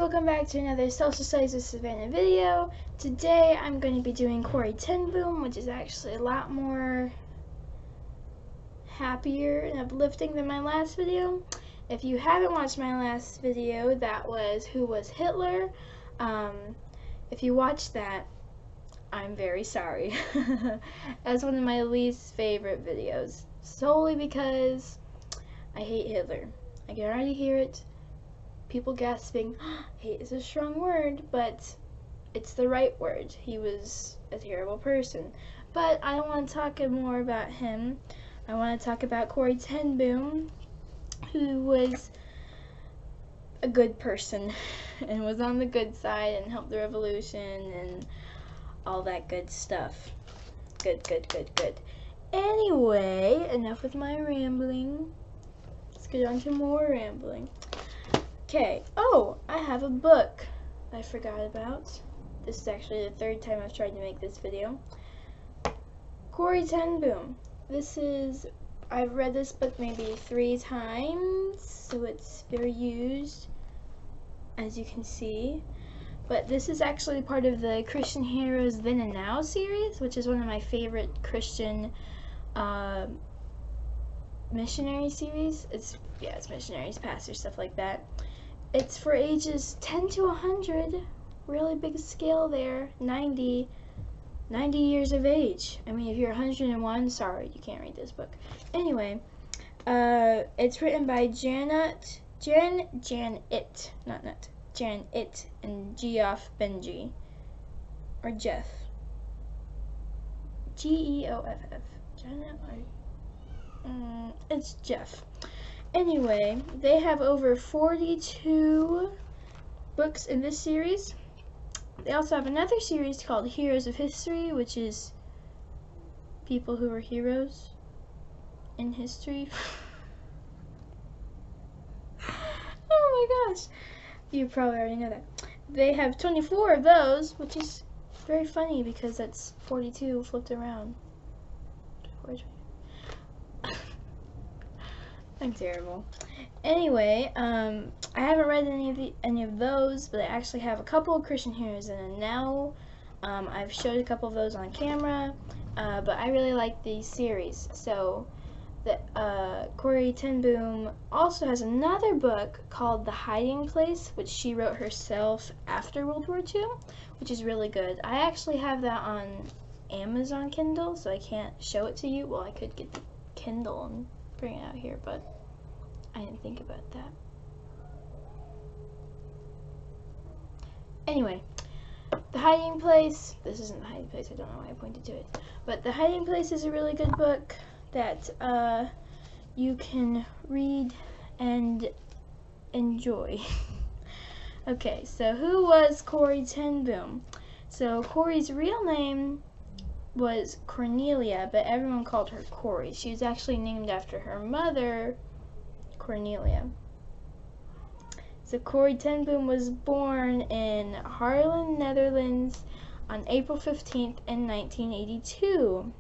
welcome back to another Social Studies with Savannah video. Today I'm going to be doing Corrie ten Boom, which is actually a lot more happier and uplifting than my last video. If you haven't watched my last video, that was Who Was Hitler? If you watched that, I'm very sorry. That's one of my least favorite videos, solely because I hate Hitler. I can already hear it. People gasping. Hate is a strong word, but it's the right word. He was a terrible person. But I don't want to talk more about him. I want to talk about Corrie ten Boom, who was a good person and was on the good side and helped the revolution and all that good stuff. Good. Anyway, enough with my rambling. Let's get on to more rambling. Okay, oh, I have a book I forgot about. This is actually the third time I've tried to make this video. Corrie ten Boom. I've read this book maybe 3 times, so it's very used, as you can see. But this is actually part of the Christian Heroes Then and Now series, which is one of my favorite Christian missionary series. It's missionaries, pastors, stuff like that. It's for ages 10 to 100, really big scale there, 90 years of age. I mean, if you're 101, sorry, you can't read this book. Anyway, it's written by Janet and Geoff Benji, or Jeff. Geoff. Janet, it's Jeff. Anyway, they have over 42 books in this series. They also have another series called Heroes of History, which is people who were heroes in history. Oh my gosh, you probably already know that. They have 24 of those, which is very funny because that's 42 flipped around. I'm terrible. Anyway, I haven't read any of those, but I actually have a couple of Christian Heroes in it now. I've showed a couple of those on camera, but I really like these series. So, Corrie ten Boom also has another book called The Hiding Place, which she wrote herself after World War II, which is really good. I actually have that on Amazon Kindle, so I can't show it to you. Well, I could get the Kindle and bring it out here, but I didn't think about that. Anyway, The Hiding Place, this isn't The Hiding Place, I don't know why I pointed to it, but The Hiding Place is a really good book that you can read and enjoy. Okay, so who was Corrie ten Boom? So Corrie's real name was Cornelia, but everyone called her Corrie. She was actually named after her mother, Cornelia. So Corrie ten Boom was born in Haarlem, Netherlands on April 15th in 1982.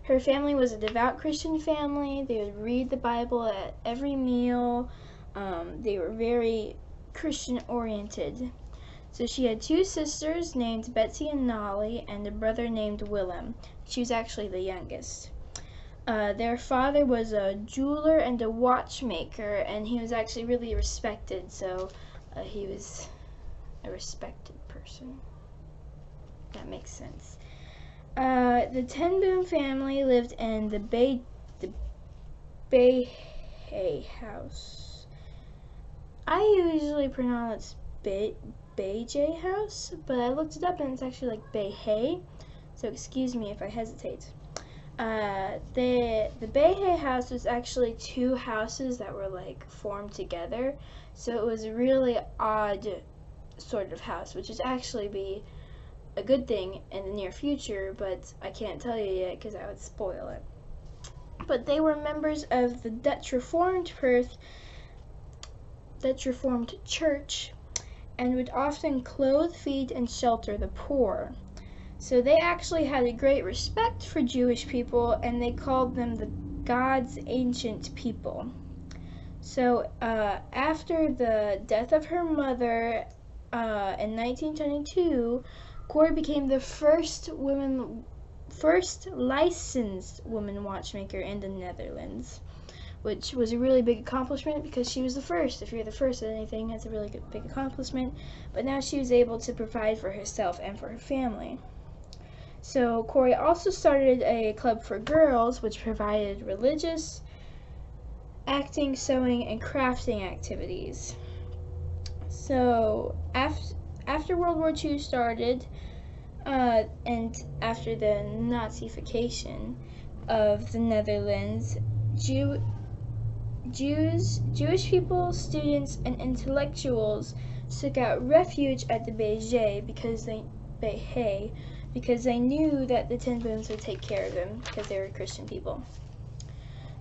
Her family was a devout Christian family. They would read the Bible at every meal. They were very Christian oriented. So she had 2 sisters named Betsy and Nolly, and a brother named Willem. She was actually the youngest. Their father was a jeweler and a watchmaker, and he was actually really respected, so he was a respected person. That makes sense. The ten Boom family lived in the Behe house. I usually pronounce Beje house, but I looked it up and it's actually like Behe, so excuse me if I hesitate. The Behe house was actually 2 houses that were like formed together, so it was a really odd sort of house, which is actually be a good thing in the near future, but I can't tell you yet because I would spoil it. But they were members of the Dutch Reformed Church, and would often clothe, feed, and shelter the poor. So they actually had a great respect for Jewish people, and they called them the God's ancient people. So after the death of her mother in 1922, Corrie became the first licensed woman watchmaker in the Netherlands, which was a really big accomplishment because she was the first. If you're the first at anything, that's a really big accomplishment. But now she was able to provide for herself and for her family. So Corrie also started a club for girls, which provided religious, acting, sewing, and crafting activities. So after World War II started, and after the Nazification of the Netherlands, Jewish people, students, and intellectuals sought out refuge at the Beje because they knew that the Ten Booms would take care of them because they were Christian people.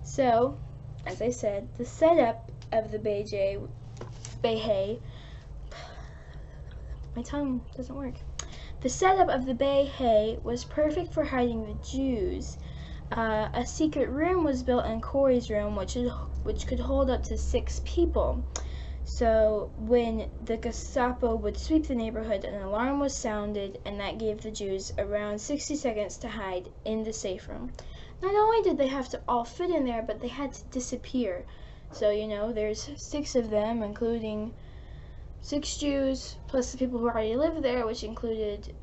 So, as I said, the setup of the Beje, my tongue doesn't work. The setup of the Beje was perfect for hiding the Jews. A secret room was built in Corrie's room, which could hold up to 6 people. So when the Gestapo would sweep the neighborhood, an alarm was sounded, and that gave the Jews around 60 seconds to hide in the safe room. Not only did they have to all fit in there, but they had to disappear. So, there's 6 of them, including 6 Jews, plus the people who already lived there, which included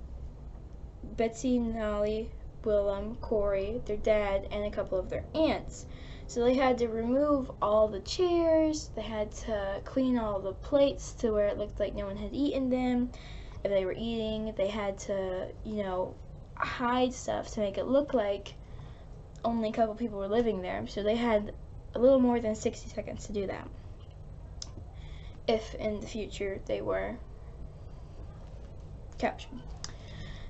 Betsy, Nolly, Willem, Corrie, their dad, and a couple of their aunts. So they had to remove all the chairs, they had to clean all the plates to where it looked like no one had eaten them. If they were eating, they had to, hide stuff to make it look like only a couple people were living there. So they had a little more than 60 seconds to do that, if in the future they were captured.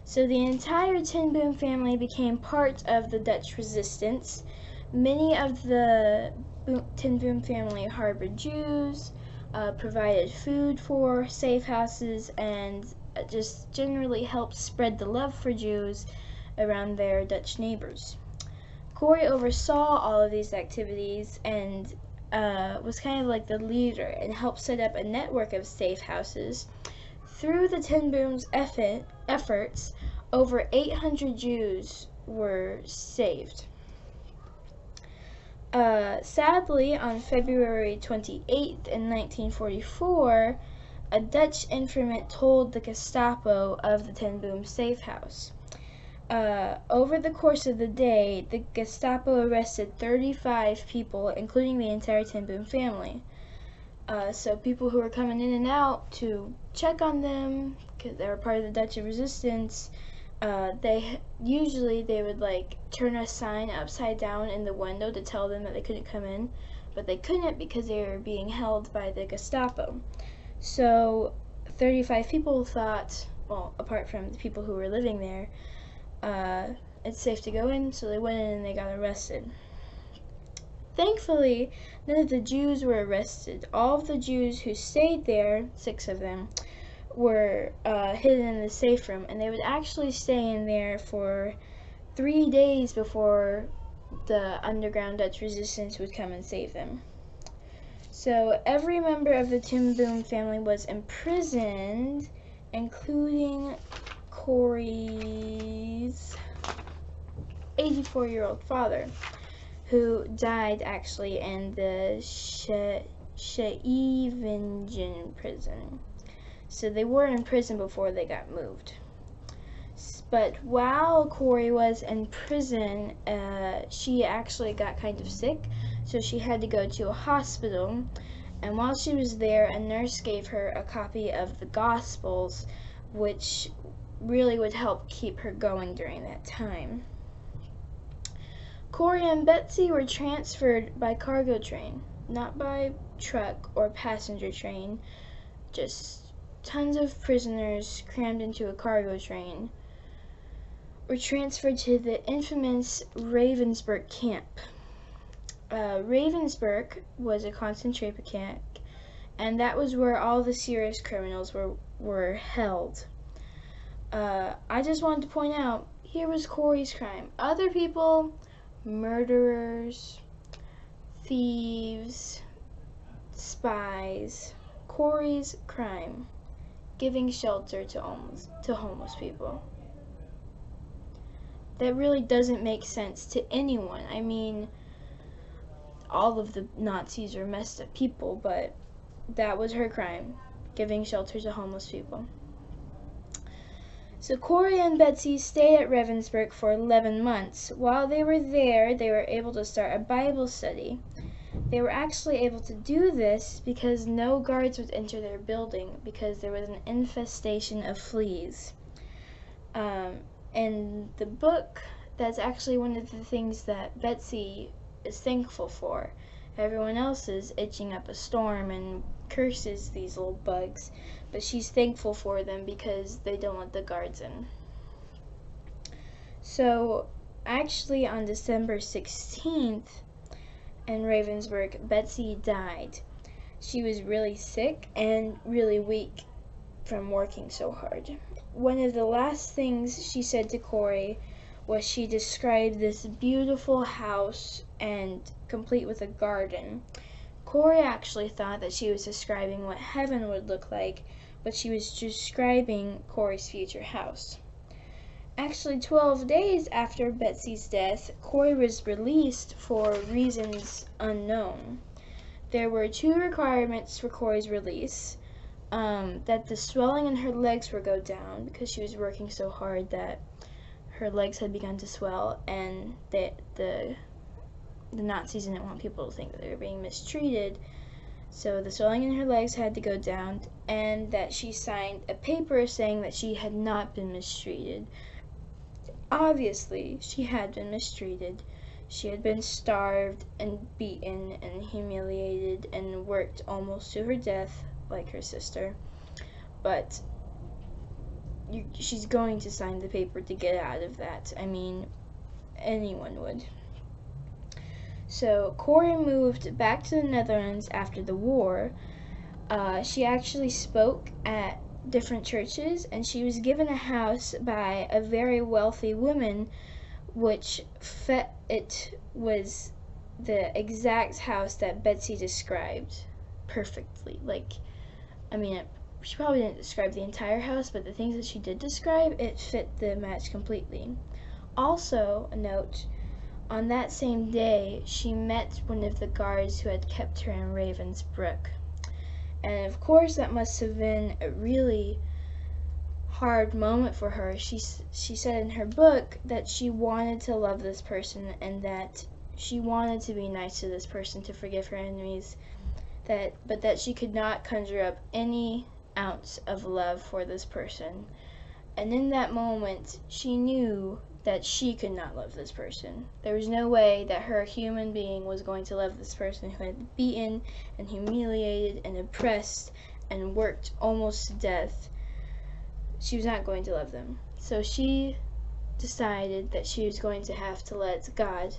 So the entire Ten Boom family became part of the Dutch resistance. Many of the Ten Boom family harbored Jews, provided food for safe houses, and just generally helped spread the love for Jews around their Dutch neighbors. Corrie oversaw all of these activities and was kind of like the leader and helped set up a network of safe houses. Through the Ten Boom's efforts, over 800 Jews were saved. Sadly, on February 28th in 1944, a Dutch informant told the Gestapo of the Ten Boom safe house. Over the course of the day, the Gestapo arrested 35 people, including the entire Ten Boom family. So people who were coming in and out to check on them, because they were part of the Dutch resistance, they would turn a sign upside down in the window to tell them that they couldn't come in, but they couldn't because they were being held by the Gestapo. So 35 people thought, well, apart from the people who were living there, it's safe to go in, so they went in and they got arrested. Thankfully, none of the Jews were arrested. All of the Jews who stayed there, 6 of them, were hidden in the safe room, and they would actually stay in there for 3 days before the underground Dutch resistance would come and save them. So every member of the Ten Boom family was imprisoned, including Corrie's 84-year-old father, who died actually in the Scheveningen prison. So they were in prison before they got moved. But while Corrie was in prison, she actually got kind of sick, so she had to go to a hospital. And while she was there, a nurse gave her a copy of the Gospels, which really would help keep her going during that time. Corrie and Betsy were transferred by cargo train, not by truck or passenger train, just tons of prisoners crammed into a cargo train, were transferred to the infamous Ravensbrück camp. Ravensbrück was a concentration camp, and that was where all the serious criminals were held. I just wanted to point out, here was Corrie's crime. Other people, murderers, thieves, spies Corrie's crime, giving shelter to homeless people. That really doesn't make sense to anyone. I mean, all of the Nazis are messed up people, but that was her crime, giving shelter to homeless people. So Corrie and Betsy stayed at Ravensbrück for 11 months. While they were there, they were able to start a Bible study. They were actually able to do this because no guards would enter their building because there was an infestation of fleas. In the book, that's actually one of the things that Betsy is thankful for. Everyone else is itching up a storm and curses these little bugs, but she's thankful for them because they don't let the guards in. So actually on December 16th in Ravensbrück, Betsy died. She was really sick and really weak from working so hard. One of the last things she said to Corrie was she described this beautiful house and complete with a garden. Corrie actually thought that she was describing what heaven would look like, but she was describing Corrie's future house. Actually, 12 days after Betsy's death, Corrie was released for reasons unknown. There were 2 requirements for Corrie's release. That the swelling in her legs would go down because she was working so hard that her legs had begun to swell, and that the Nazis didn't want people to think that they were being mistreated, so the swelling in her legs had to go down, and that she signed a paper saying that she had not been mistreated. Obviously, she had been mistreated. She had been starved and beaten and humiliated and worked almost to her death like her sister, but she's going to sign the paper to get out of that. I mean, anyone would. So Corrie moved back to the Netherlands after the war. She actually spoke at different churches, and she was given a house by a very wealthy woman, which it was the exact house that Betsy described perfectly. Like, I mean, she probably didn't describe the entire house, but the things that she did describe, it fit the match completely. Also, a note, on that same day, she met one of the guards who had kept her in Ravensbrück. And of course, that must have been a really hard moment for her. She said in her book that she wanted to love this person and that she wanted to be nice to this person, to forgive her enemies, but that she could not conjure up any ounce of love for this person. And in that moment, she knew that she could not love this person. There was no way that her human being was going to love this person who had been beaten and humiliated and oppressed and worked almost to death. She was not going to love them. So she decided that she was going to have to let God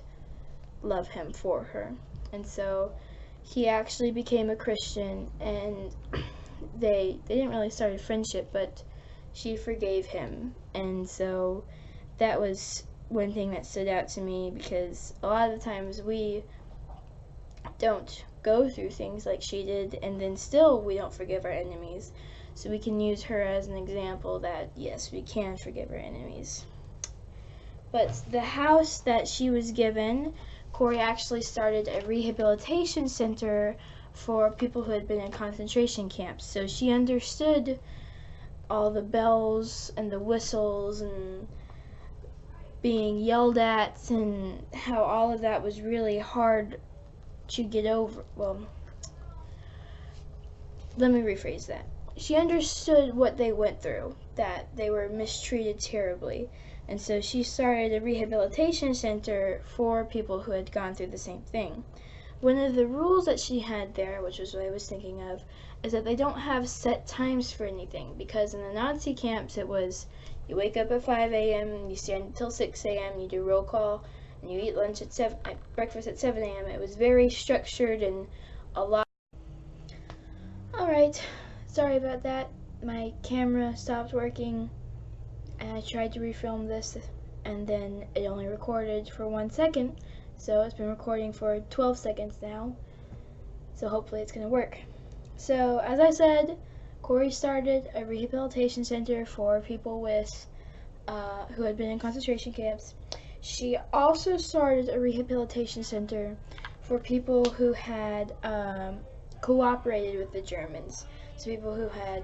love him for her. And so he actually became a Christian, and they didn't really start a friendship, but she forgave him. And so that was one thing that stood out to me, because a lot of the times we don't go through things like she did, and then still we don't forgive our enemies. So we can use her as an example that, yes, we can forgive our enemies. But the house that she was given, Corrie actually started a rehabilitation center for people who had been in concentration camps. So she understood all the bells and the whistles and being yelled at, and how all of that was really hard to get over. Well, let me rephrase that. She understood what they went through, that they were mistreated terribly. And so she started a rehabilitation center for people who had gone through the same thing. One of the rules that she had there, which was what I was thinking of, is that they don't have set times for anything. Because in the Nazi camps, it was you wake up at 5 a.m., you stand until 6 a.m., you do roll call, and you eat lunch at breakfast at 7 a.m. It was very structured and a lot. Alright, sorry about that. My camera stopped working, and I tried to refilm this, and then it only recorded for 1 second, so it's been recording for 12 seconds now. So hopefully it's going to work. So as I said, Corrie started a rehabilitation center for people with who had been in concentration camps. She also started a rehabilitation center for people who had cooperated with the Germans. So people who had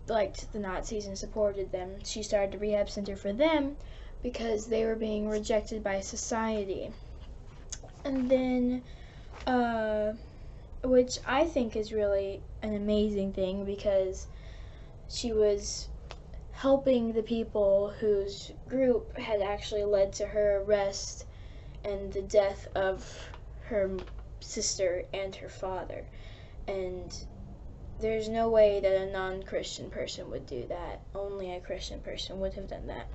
liked the Nazis and supported them. She started a rehab center for them because they were being rejected by society. And then, which I think is really an amazing thing, because she was helping the people whose group had actually led to her arrest and the death of her sister and her father. And there's no way that a non-Christian person would do that. Only a Christian person would have done that.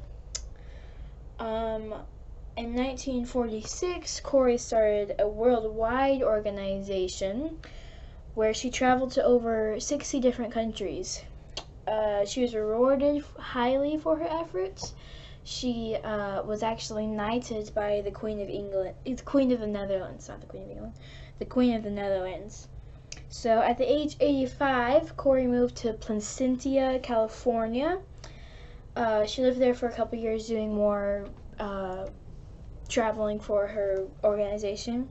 In 1946, Corrie started a worldwide organization where she traveled to over 60 different countries. She was rewarded highly for her efforts. She was actually knighted by the Queen of England, the Queen of the Netherlands, not the Queen of England, the Queen of the Netherlands. So at the age 85, Corrie moved to Placentia, California. She lived there for a couple years doing more traveling for her organization.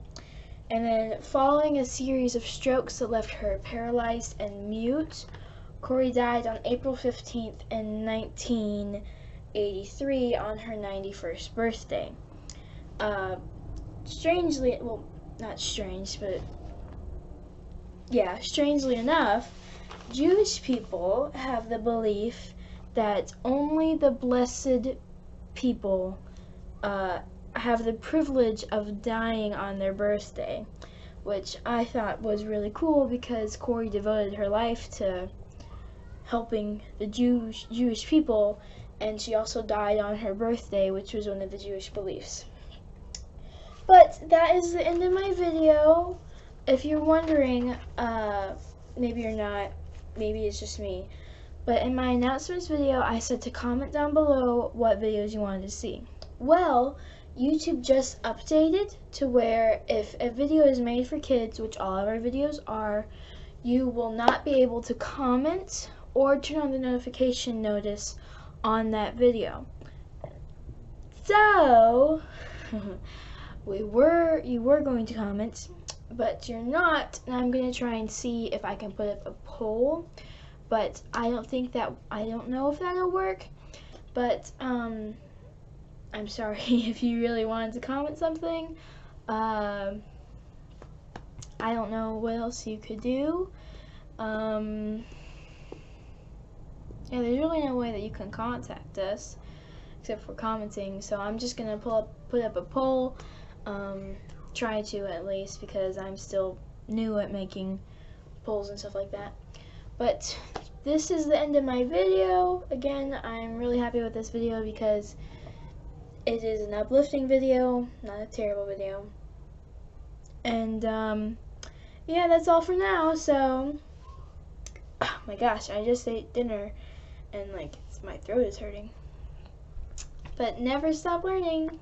And then, following a series of strokes that left her paralyzed and mute, Corrie died on April 15th in 1983 on her 91st birthday. Strangely, well, not strange, but yeah, strangely enough, Jewish people have the belief that only the blessed people have the privilege of dying on their birthday, which I thought was really cool because Corrie devoted her life to helping the Jewish people, and she also died on her birthday, which was one of the Jewish beliefs. But that is the end of my video. If you're wondering, maybe you're not, maybe it's just me, but in my announcements video, I said to comment down below what videos you wanted to see. Well, YouTube just updated to where if a video is made for kids, which all of our videos are, you will not be able to comment or turn on the notification notice on that video. So, you were going to comment, but you're not, and I'm going to try and see if I can put up a poll, but I don't know if that'll work, but, I'm sorry if you really wanted to comment something. I don't know what else you could do. Yeah, there's really no way that you can contact us except for commenting, so I'm just gonna put up a poll, try to at least, because I'm still new at making polls and stuff like that. But this is the end of my video. Again, I'm really happy with this video because it is an uplifting video, not a terrible video. And yeah, that's all for now. So, oh my gosh, I just ate dinner and like my throat is hurting. But never stop learning.